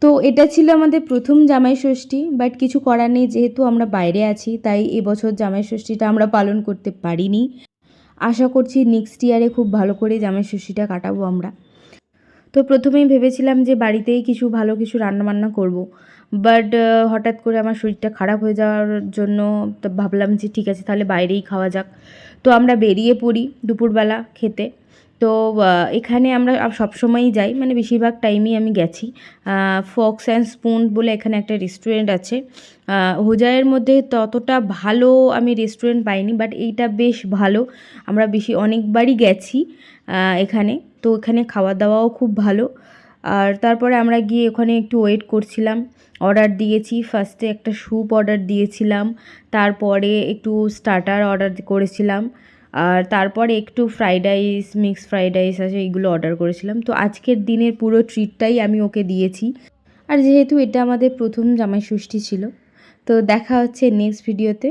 তো এটা ছিল আমাদের প্রথম জামাই ষষ্ঠী, বাট কিছু করার নেই, যেহেতু আমরা বাইরে আছি তাই এবছর জামাই ষষ্ঠীটা আমরা পালন করতে পারিনি। আশা করছি নেক্সট ইয়ারে খুব ভালো করে জামাই ষষ্ঠীটা কাটাবো আমরা। তো প্রথমেই ভেবেছিলাম যে বাড়িতেই কিছু ভালো কিছু রান্নাবান্না করব, বাট হঠাৎ করে আমার শরীরটা খারাপ হয়ে যাওয়ার জন্য তো ভাবলাম যে ঠিক আছে তাহলে বাইরেই খাওয়া যাক। তো আমরা বেরিয়ে পড়ি দুপুরবেলা খেতে। তো এখানে আমরা সবসময়ই যাই, মানে বেশিরভাগ টাইমেই আমি গেছি। ফক্স অ্যান্ড স্পুন বলে এখানে একটা রেস্টুরেন্ট আছে। হোজাইয়ের মধ্যে ততটা ভালো আমি রেস্টুরেন্ট পাইনি, বাট এইটা বেশ ভালো। আমরা অনেকবারই গেছি এখানে। তো এখানে খাওয়া দাওয়াও খুব ভালো। আর তারপরে আমরা গিয়ে ওখানে একটু ওয়েট করছিলাম, অর্ডার দিয়েছি। ফার্স্টে একটা স্যুপ অর্ডার দিয়েছিলাম, তারপরে একটু স্টার্টার অর্ডার করেছিলাম, আর তারপরে একটু fried rice, mixed fried rice আছে, এইগুলো অর্ডার করেছিলাম। তো আজকের দিনের পুরো ট্রিটটাই আমি ওকে দিয়েছি। আর যেহেতু এটা আমাদের প্রথম জামাই ষষ্ঠী ছিল, তো দেখা হচ্ছে নেক্সট ভিডিওতে।